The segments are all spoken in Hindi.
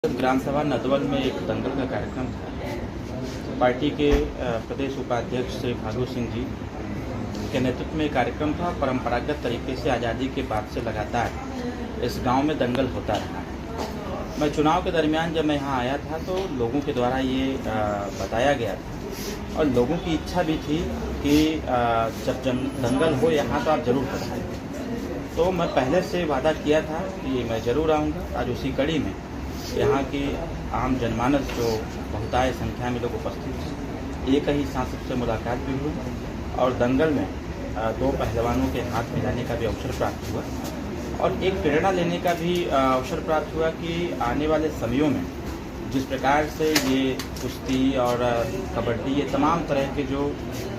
ग्राम सभा नदवल में एक दंगल का कार्यक्रम था। पार्टी के प्रदेश उपाध्यक्ष श्री भागु सिंह जी के नेतृत्व में कार्यक्रम था। परंपरागत तरीके से आज़ादी के बाद से लगातार इस गांव में दंगल होता रहा। मैं चुनाव के दरमियान जब मैं यहाँ आया था तो लोगों के द्वारा ये बताया गया था और लोगों की इच्छा भी थी कि जब दंगल हो यहाँ तो आप ज़रूर पधारें। तो मैं पहले से वादा किया था कि मैं ज़रूर आऊँगा। आज उसी कड़ी में यहाँ की आम जनमानस जो बहुतायत संख्या में लोग उपस्थित थे, एक ही सांसद से मुलाकात भी हुई और दंगल में दो पहलवानों के हाथ मिलाने का भी अवसर प्राप्त हुआ और एक प्रेरणा लेने का भी अवसर प्राप्त हुआ कि आने वाले समयों में जिस प्रकार से ये कुश्ती और कबड्डी ये तमाम तरह के जो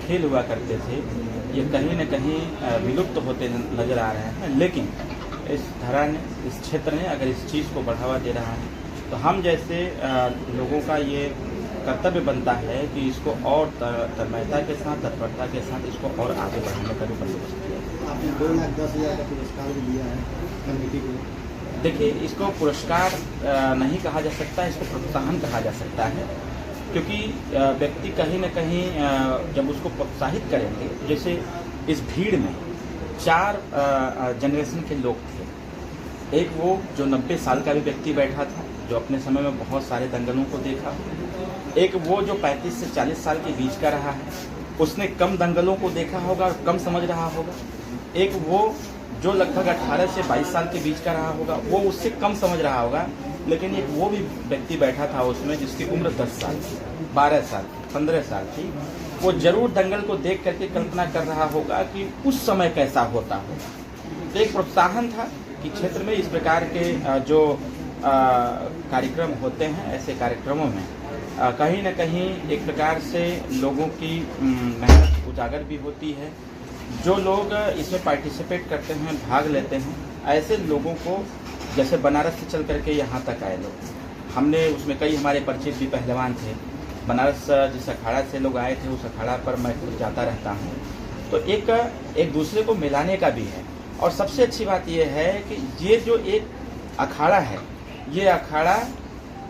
खेल हुआ करते थे ये कहीं न कहीं विलुप्त होते नज़र आ रहे हैं। लेकिन इस धरा ने, इस क्षेत्र ने अगर इस चीज़ को बढ़ावा दे रहा है तो हम जैसे लोगों का ये कर्तव्य बनता है कि इसको और तन्मयता के साथ, तत्परता के साथ इसको और आगे बढ़ाने का भी बंदोबस्त किया। आपने 2,10,000 का पुरस्कार भी दिया है कमेटी को। देखिए, इसको पुरस्कार नहीं कहा जा सकता, इसको प्रोत्साहन कहा जा सकता है, क्योंकि व्यक्ति कहीं न कहीं जब उसको प्रोत्साहित करेंगे, जैसे इस भीड़ में 4 जनरेशन के लोग थे। एक वो जो 90 साल का भी व्यक्ति बैठा था, जो अपने समय में बहुत सारे दंगलों को देखा। एक वो जो 35 से 40 साल के बीच का रहा है, उसने कम दंगलों को देखा होगा और कम समझ रहा होगा। एक वो जो लगभग 18 से 22 साल के बीच का रहा होगा, वो उससे कम समझ रहा होगा। लेकिन एक वो भी व्यक्ति बैठा था उसमें जिसकी उम्र 10 साल, 12 साल, 15 साल थी। वो जरूर दंगल को देख करके कल्पना कर रहा होगा कि उस समय कैसा होता होगा। तो एक प्रोत्साहन था कि क्षेत्र में इस प्रकार के जो कार्यक्रम होते हैं, ऐसे कार्यक्रमों में कहीं न कहीं एक प्रकार से लोगों की मेहनत उजागर भी होती है। जो लोग इसमें पार्टिसिपेट करते हैं, भाग लेते हैं, ऐसे लोगों को, जैसे बनारस से चल करके यहाँ तक आए लोग, हमने उसमें कई हमारे परिचित भी पहलवान थे। बनारस जिस अखाड़ा से लोग आए थे, उस अखाड़ा पर मैं खुद जाता रहता हूँ। तो एक दूसरे को मिलाने का भी है। और सबसे अच्छी बात यह है कि ये जो एक अखाड़ा है, ये अखाड़ा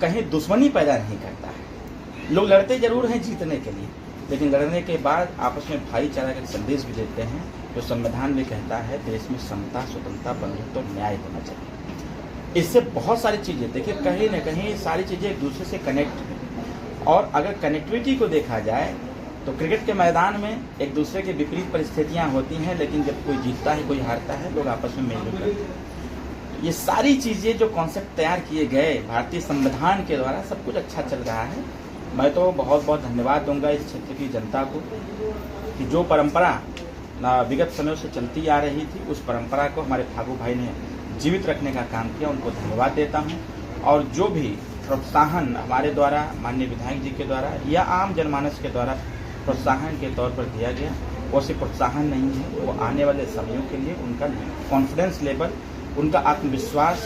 कहीं दुश्मनी पैदा नहीं करता है। लोग लड़ते जरूर हैं जीतने के लिए, लेकिन लड़ने के बाद आपस में भाईचारा का संदेश भी देते हैं, जो संविधान भी कहता है देश में समता, स्वतंत्रता, बंधुत्व और न्याय होना चाहिए। इससे बहुत सारी चीज़ें, देखिए, कहीं न कहीं सारी चीज़ें एक दूसरे से कनेक्ट हैं। और अगर कनेक्टिविटी को देखा जाए तो क्रिकेट के मैदान में एक दूसरे के विपरीत परिस्थितियां होती हैं, लेकिन जब कोई जीतता है, कोई हारता है, लोग आपस में मिलजुल करते हैं। ये सारी चीज़ें जो कॉन्सेप्ट तैयार किए गए भारतीय संविधान के द्वारा, सब कुछ अच्छा चल रहा है। मैं तो बहुत बहुत धन्यवाद दूंगा इस क्षेत्र की जनता को कि जो परंपरा विगत समय से चलती आ रही थी, उस परंपरा को हमारे फागू भाई ने जीवित रखने का काम किया। उनको धन्यवाद देता हूँ। और जो भी प्रोत्साहन हमारे द्वारा, माननीय विधायक जी के द्वारा या आम जनमानस के द्वारा प्रोत्साहन के तौर पर दिया गया, वो सिर्फ प्रोत्साहन नहीं है, वो आने वाले समयों के लिए उनका कॉन्फिडेंस लेवल, उनका आत्मविश्वास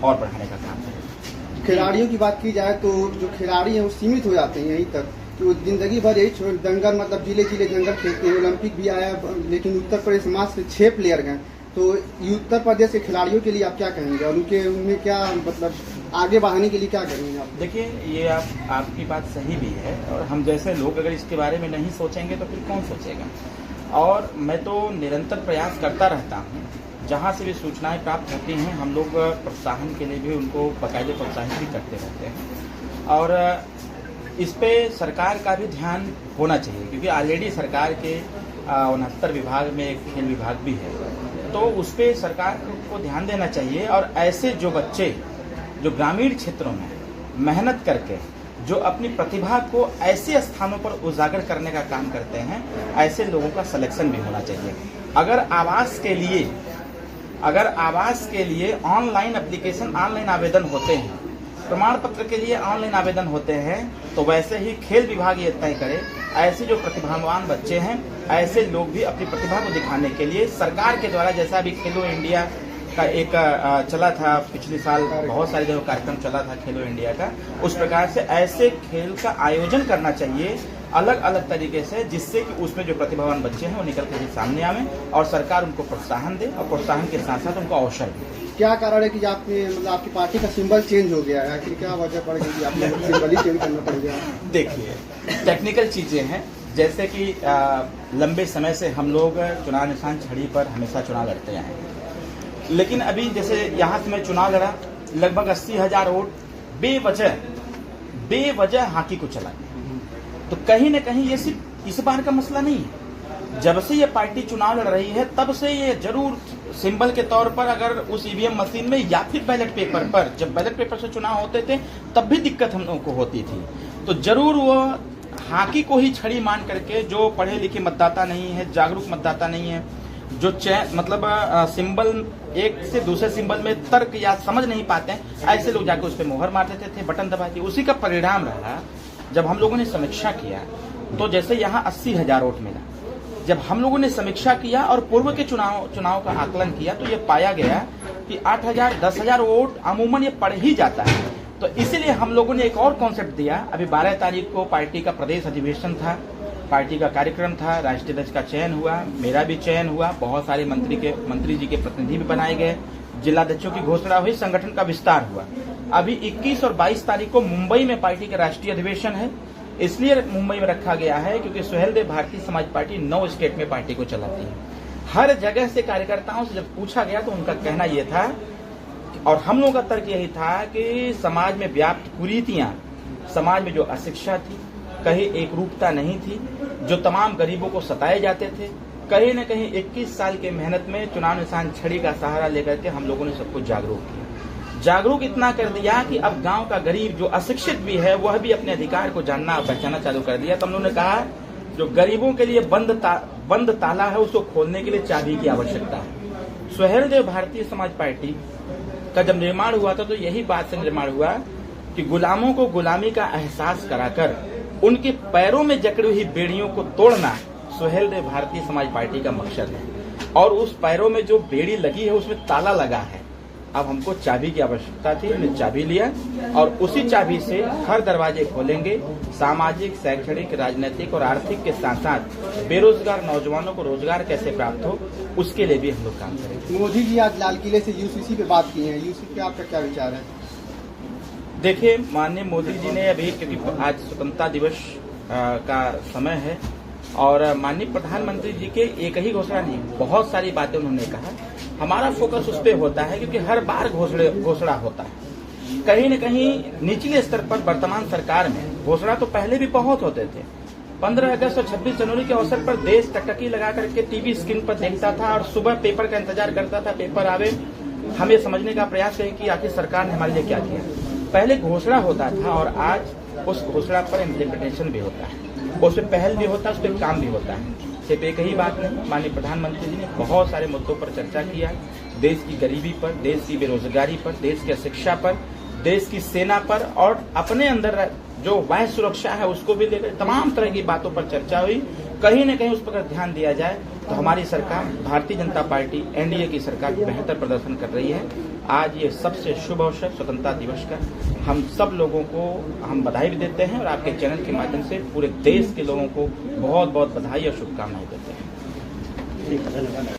और बढ़ाने का काम है। खिलाड़ियों की बात की जाए तो जो खिलाड़ी हैं वो सीमित हो जाते हैं यहीं तक, तो जिंदगी भर यही दंगल, मतलब जिले जिले दंगल खेलते हैं। ओलंपिक भी आया, लेकिन उत्तर प्रदेश मात्र 6 प्लेयर गए। तो उत्तर प्रदेश के खिलाड़ियों के लिए आप क्या कहेंगे और उनमें क्या, मतलब आगे बढ़ाने के लिए क्या करेंगे आप? देखिए, ये आपकी बात सही भी है, और हम जैसे लोग अगर इसके बारे में नहीं सोचेंगे तो फिर कौन सोचेगा। और मैं तो निरंतर प्रयास करता रहता हूँ, जहाँ से भी सूचनाएं प्राप्त होती हैं, हम लोग प्रोत्साहन के लिए भी उनको बाकायदे प्रोत्साहित भी करते रहते हैं। और इस पे सरकार का भी ध्यान होना चाहिए, क्योंकि ऑलरेडी सरकार के 69 विभाग में एक खेल विभाग भी है, तो उस पर सरकार को ध्यान देना चाहिए। और ऐसे जो बच्चे जो ग्रामीण क्षेत्रों में मेहनत करके जो अपनी प्रतिभा को ऐसे स्थानों पर उजागर करने का काम करते हैं, ऐसे लोगों का सिलेक्शन भी होना चाहिए। अगर आवास के लिए ऑनलाइन एप्लीकेशन, ऑनलाइन आवेदन होते हैं, प्रमाण पत्र के लिए ऑनलाइन आवेदन होते हैं, तो वैसे ही खेल विभाग ये तय करे, ऐसे जो प्रतिभावान बच्चे हैं, ऐसे लोग भी अपनी प्रतिभा को दिखाने के लिए सरकार के द्वारा, जैसा अभी खेलो इंडिया का एक चला था पिछले साल, बहुत सारे जो कार्यक्रम चला था खेलो इंडिया का, उस प्रकार से ऐसे खेल का आयोजन करना चाहिए अलग अलग तरीके से, जिससे कि उसमें जो प्रतिभावान बच्चे हैं वो निकल कर सामने आवें और सरकार उनको प्रोत्साहन दे और प्रोत्साहन के साथ साथ उनको अवसर दे। क्या कारण है कि आपने मतलब आपकी पार्टी का सिंबल चेंज हो गया है? आखिर क्या वजह पड़ गई कि आपने सिंबल ही चेंज करना पड़ गया? देखिए, टेक्निकल चीज़ें हैं, जैसे कि लंबे समय से हम लोग चुनाव निशान छड़ी पर हमेशा चुनाव लड़ते आए हैं, लेकिन अभी जैसे यहाँ से मैं चुनाव लड़ा, लगभग 80,000 वोट बेवजह हाकी को चला। तो कहीं न कहीं ये सिर्फ इस बार का मसला नहीं है। जब से ये पार्टी चुनाव लड़ रही है तब से ये जरूर सिंबल के तौर पर, अगर उस ईवीएम मशीन में या फिर बैलेट पेपर पर, जब बैलेट पेपर से चुनाव होते थे तब भी दिक्कत हम लोगों को होती थी। तो जरूर वो हाकी को ही छड़ी मान करके, जो पढ़े लिखे मतदाता नहीं है, जागरूक मतदाता नहीं है, जो मतलब सिंबल एक से दूसरे सिंबल में तर्क या समझ नहीं पाते हैं, ऐसे लोग जाकर उस पर मोहर मार देते थे, बटन दबा दिए। उसी का परिणाम रहा। जब हम लोगों ने समीक्षा किया तो जैसे यहाँ 80,000 वोट मिला, जब हम लोगों ने समीक्षा किया और पूर्व के चुनाव का आकलन किया तो ये पाया गया कि 8,000 10,000 वोट अमूमन ये पड़ ही जाता है। तो इसीलिए हम लोगों ने एक और कॉन्सेप्ट दिया। अभी 12 तारीख को पार्टी का प्रदेश अधिवेशन था, पार्टी का कार्यक्रम था, राष्ट्रीय अध्यक्ष का चयन हुआ, मेरा भी चयन हुआ, बहुत सारे मंत्री जी के प्रतिनिधि भी बनाए गए, जिलाध्यक्षों की घोषणा हुई, संगठन का विस्तार हुआ। अभी 21 और 22 तारीख को मुंबई में पार्टी का राष्ट्रीय अधिवेशन है। इसलिए मुंबई में रखा गया है क्योंकि सुहेलदेव भारतीय समाज पार्टी 9 स्टेट में पार्टी को चलाती है। हर जगह से कार्यकर्ताओं से जब पूछा गया तो उनका कहना यह था, और हम लोगों का तर्क यही था कि समाज में व्याप्त कुरीतियां, समाज में जो अशिक्षा थी, कहीं एक रूपता नहीं थी, जो तमाम गरीबों को सताए जाते थे, कहीं न कहीं 21 साल के मेहनत में चुनाव निशान छड़ी का सहारा लेकर के हम लोगों ने सबको जागरूक किया। जागरूक इतना कर दिया कि अब गांव का गरीब जो अशिक्षित भी है वह भी अपने अधिकार को जानना और पहचानना चालू कर दिया। तो हम लोगों ने कहा जो गरीबों के लिए बंद ताला है उसको खोलने के लिए चाबी की आवश्यकता है। सुहेलदेव भारतीय समाज पार्टी का जब निर्माण हुआ था तो यही बात से निर्माण हुआ कि गुलामों को गुलामी का एहसास कराकर उनके पैरों में जकड़ी हुई बेड़ियों को तोड़ना सुहेलदेव भारतीय समाज पार्टी का मकसद है। और उस पैरों में जो बेड़ी लगी है उसमें ताला लगा है। अब हमको चाबी की आवश्यकता थी, हमने चाबी लिया और उसी चाबी से हर दरवाजे खोलेंगे। सामाजिक, शैक्षणिक, राजनीतिक और आर्थिक के साथ साथ बेरोजगार नौजवानों को रोजगार कैसे प्राप्त हो उसके लिए भी हम लोग काम करेंगे। मोदी जी आज लाल किले से यूसीसी पे बात की है, यूसीसी पे आपका क्या विचार है? देखिए, माननीय मोदी जी ने अभी, क्योंकि आज स्वतंत्रता दिवस का समय है और माननीय प्रधानमंत्री जी के एक ही घोषणा नहीं, बहुत सारी बातें उन्होंने कहा। हमारा फोकस उस पर होता है क्योंकि हर बार घोषणा होता है। कहीं न कहीं निचले स्तर पर वर्तमान सरकार में घोषणा तो पहले भी बहुत होते थे। 15 अगस्त और 26 जनवरी के अवसर पर देश टकटकी लगा करके टीवी स्क्रीन पर देखता था और सुबह पेपर का इंतजार करता था, पेपर आवे, हम ये समझने का प्रयास करें कि आखिर सरकार ने हमारे लिए क्या किया। पहले घोषणा होता था और आज उस घोषणा पर इम्प्लीमेंटेशन भी होता है, उस पर पहल भी होता है, उस पर काम भी होता है। सिर्फ एक ही बात नहीं, माननीय प्रधानमंत्री जी ने बहुत सारे मुद्दों पर चर्चा किया, देश की गरीबी पर, देश की बेरोजगारी पर, देश की शिक्षा पर, देश की सेना पर और अपने अंदर जो बाह्य सुरक्षा है उसको भी लेकर तमाम तरह की बातों पर चर्चा हुई। कहीं न कहीं उस पर ध्यान दिया जाए तो हमारी सरकार, भारतीय जनता पार्टी, एनडीए की सरकार बेहतर प्रदर्शन कर रही है। आज ये सबसे शुभ अवसर स्वतंत्रता दिवस का हम सब लोगों को हम बधाई भी देते हैं और आपके चैनल के माध्यम से पूरे देश के लोगों को बहुत बहुत बधाई और शुभकामनाएं देते हैं।